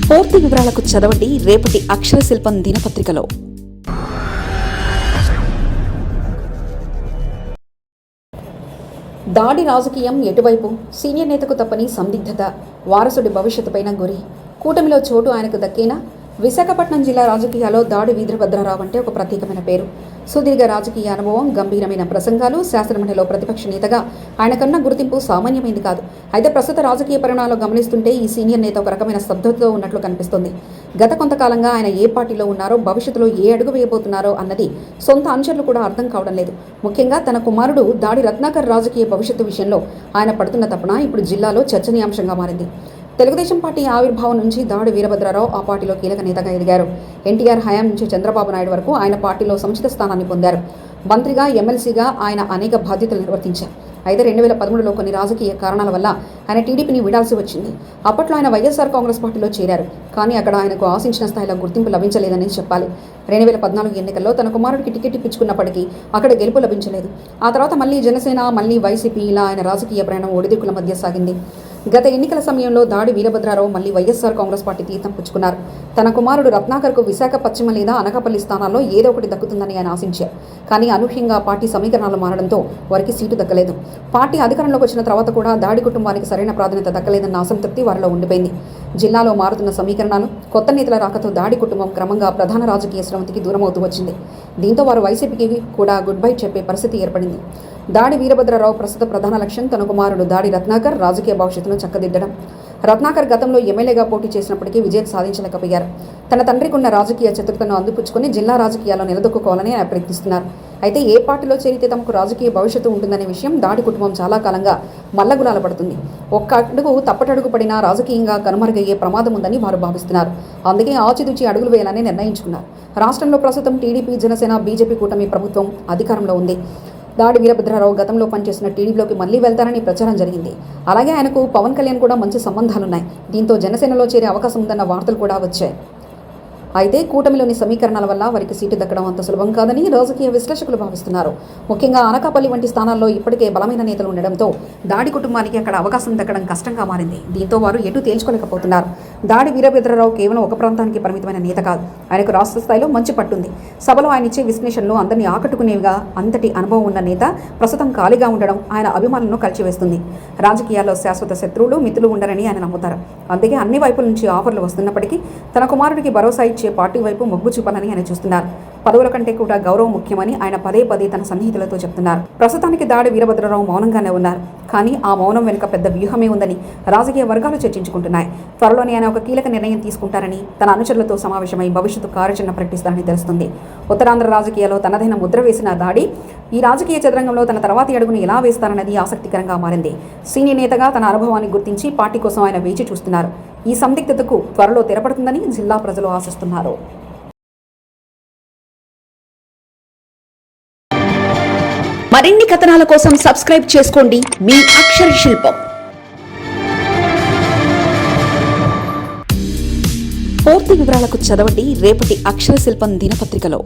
పూర్తి వివరాలకు చదవండి రేపటి అక్షర శిల్పం దినపత్రికలో. దాడి రాజకీయం ఎటువైపు? సీనియర్ నేతకు తప్పని సందిగ్ధత, వారసుడి భవిష్యత్తుపైన గురి. కూటమిలో చోటు ఆయనకు దక్కేనా? విశాఖపట్నం జిల్లా రాజకీయాల్లో దాడి వీరభద్రరావు అంటే ఒక ప్రత్యేకమైన పేరు. సుదీర్ఘ రాజకీయ అనుభవం, గంభీరమైన ప్రసంగాలు, శాసనమండలిలో ప్రతిపక్ష నేతగా ఆయనకన్నా గుర్తింపు సామాన్యమైంది కాదు. అయితే ప్రస్తుత రాజకీయ పరిణామాలు గమనిస్తుంటే ఈ సీనియర్ నేత ఒక రకమైన స్తబ్దతతో ఉన్నట్లు కనిపిస్తుంది. గత కొంతకాలంగా ఆయన ఏ పార్టీలో ఉన్నారో, భవిష్యత్తులో ఏ అడుగు వేయబోతున్నారో అన్నది సొంత అనుచరులు కూడా అర్థం కావడం లేదు. ముఖ్యంగా తన కుమారుడు దాడి రత్నాకర్ రాజకీయ భవిష్యత్తు విషయంలో ఆయన పడుతున్న తపన ఇప్పుడు జిల్లాలో చర్చనీయాంశంగా మారింది. తెలుగుదేశం పార్టీ ఆవిర్భావం నుంచి దాడి వీరభద్రరావు ఆ పార్టీలో కీలక నేతగా ఎదిగారు. ఎన్టీఆర్ హయాం నుంచి చంద్రబాబు నాయుడు వరకు ఆయన పార్టీలో సముచిత స్థానాన్ని పొందారు. మంత్రిగా, ఎమ్మెల్సీగా ఆయన అనేక బాధ్యతలు నిర్వర్తించారు. అయితే 2013లో కొన్ని రాజకీయ కారణాల వల్ల ఆయన టీడీపీని విడాల్సి వచ్చింది. అప్పట్లో ఆయన వైఎస్ఆర్ కాంగ్రెస్ పార్టీలో చేరారు. కానీ అక్కడ ఆయనకు ఆశించిన స్థాయిలో గుర్తింపు లభించలేదని చెప్పాలి. 2014 ఎన్నికల్లో తన కుమారుడికి టికెట్ ఇప్పించుకున్నప్పటికీ అక్కడ గెలుపు లభించలేదు. ఆ తర్వాత మళ్లీ జనసేన, మళ్లీ వైసీపీ, ఇలా ఆయన రాజకీయ ప్రయాణం ఒడిదుడుకుల మధ్య సాగింది. గత ఎన్నికల సమయంలో దాడి వీరభద్రరావు మళ్లీ వైఎస్ఆర్ కాంగ్రెస్ పార్టీ తీర్థం పుచ్చుకున్నారు. తన కుమారుడు రత్నాకర్కు విశాఖ పశ్చిమ లేదా అనకాపల్లి స్థానాల్లో ఏదో ఒకటి దక్కుతుందని ఆయన ఆశించారు. కానీ అనూహ్యంగా పార్టీ సమీకరణాలు మారడంతో వారికి సీటు దక్కలేదు. పార్టీ అధికారంలోకి వచ్చిన తర్వాత కూడా దాడి కుటుంబానికి సరైన ప్రాధాన్యత దక్కలేదన్న అసంతృప్తి వారిలో ఉండిపోయింది. జిల్లాలో మారుతున్న సమీకరణాలు, కొత్త నేతల రాకతో దాడి కుటుంబం క్రమంగా ప్రధాన రాజకీయ స్రవంతికి దూరమవుతూ వచ్చింది. దీంతో వారు వైసీపీకి కూడా గుడ్ బై చెప్పే పరిస్థితి ఏర్పడింది. దాడి వీరభద్రరావు ప్రస్తుత ప్రధాన లక్ష్యం తన కుమారుడు దాడి రత్నాకర్ రాజకీయ భవిష్యత్తును చక్కదిద్దడం. రత్నాకర్ గతంలో ఎమ్మెల్యేగా పోటీ చేసినప్పటికీ విజయం సాధించలేకపోయారు. తన తండ్రికి ఉన్న రాజకీయ చతురతను అందిపుచ్చుకుని జిల్లా రాజకీయాల్లో నిలదొక్కుకోవాలని ఆయన ప్రయత్నిస్తున్నారు. అయితే ఏ పార్టీలో చేరితే తమకు రాజకీయ భవిష్యత్తు ఉంటుందనే విషయం దాడి కుటుంబం చాలా కాలంగా మల్లగులాల పడుతుంది. ఒక్క అడుగు తప్పటడుగు పడినా రాజకీయంగా కనుమరుగయ్యే ప్రమాదం ఉందని వారు భావిస్తున్నారు. అందుకే ఆచితూచి అడుగులు వేయాలని నిర్ణయించుకున్నారు. రాష్ట్రంలో ప్రస్తుతం టీడీపీ, జనసేన, బీజేపీ కూటమి ప్రభుత్వం అధికారంలో ఉంది. దాడి వీరభద్రరావు గతంలో పనిచేసిన టీడీపీలోకి మళ్లీ వెళ్తారని ప్రచారం జరిగింది. అలాగే ఆయనకు పవన్ కళ్యాణ్ కూడా మంచి సంబంధాలున్నాయి. దీంతో జనసేనలో చేరే అవకాశం ఉందన్న వార్తలు కూడా వచ్చాయి. అయితే కూటమిలోని సమీకరణాల వల్ల వారికి సీటు దక్కడం అంత సులభం కాదని రాజకీయ విశ్లేషకులు భావిస్తున్నారు. ముఖ్యంగా అనకాపల్లి వంటి స్థానాల్లో ఇప్పటికే బలమైన నేతలు ఉండడంతో దాడి కుటుంబానికి అక్కడ అవకాశం దక్కడం కష్టంగా మారింది. దీంతో వారు ఎటు తేల్చుకోలేకపోతున్నారు. దాడి వీరభద్రరావు కేవలం ఒక ప్రాంతానికి పరిమితమైన నేత కాదు. ఆయనకు రాష్ట్ర స్థాయిలో మంచి పట్టుంది. సభలో ఆయన ఇచ్చే విశ్లేషణలు అందరినీ ఆకట్టుకునేవిగా. అంతటి అనుభవం ఉన్న నేత ప్రస్తుతం ఖాళీగా ఉండడం ఆయన అభిమానులను కలిచివేస్తుంది. రాజకీయాల్లో శాశ్వత శత్రువులు, మిత్రులు ఉండరని ఆయన నమ్ముతారు. అందుకే అన్ని వైపుల నుంచి ఆఫర్లు వస్తున్నప్పటికీ తన కుమారుడికి భరోసా ఇచ్చే పార్టీ వైపు మొగ్గు చూపాలని ఆయన చూస్తున్నారు. పదవుల కంటే కూడా గౌరవం ముఖ్యమని ఆయన పదే తన సన్నిహితులతో చెప్తున్నారు. ప్రస్తుతానికి దాడి వీరభద్రరావు మౌనంగానే ఉన్నారు. కానీ ఆ మౌనం వెనుక పెద్ద వ్యూహమే ఉందని రాజకీయ వర్గాలు చర్చించుకుంటున్నాయి. త్వరలోనే ఆయన ఒక కీలక నిర్ణయం తీసుకుంటారని, తన అనుచరులతో సమావేశమై భవిష్యత్తు కార్యాచరణ ప్రకటిస్తారని తెలుస్తుంది. ఉత్తరాంధ్ర రాజకీయాల్లో తనదైన ముద్ర వేసిన దాడి ఈ రాజకీయ చదరంగంలో తన తర్వాతి అడుగును ఎలా వేస్తారన్నది ఆసక్తికరంగా మారింది. సీనియర్ నేతగా తన అనుభవాన్ని గుర్తించి పార్టీ కోసం ఆయన వేచి చూస్తున్నారు. ఈ సందిగ్ధతకు త్వరలో తెరపడుతుందని జిల్లా ప్రజలు ఆశిస్తున్నారు. మరిన్ని కథనాల కోసం సబ్స్క్రైబ్ చేసుకోండి మీ అక్షర శిల్పం. పూర్తి వివరాలకు చదవండి రేపటి అక్షర శిల్పం దినపత్రికలో.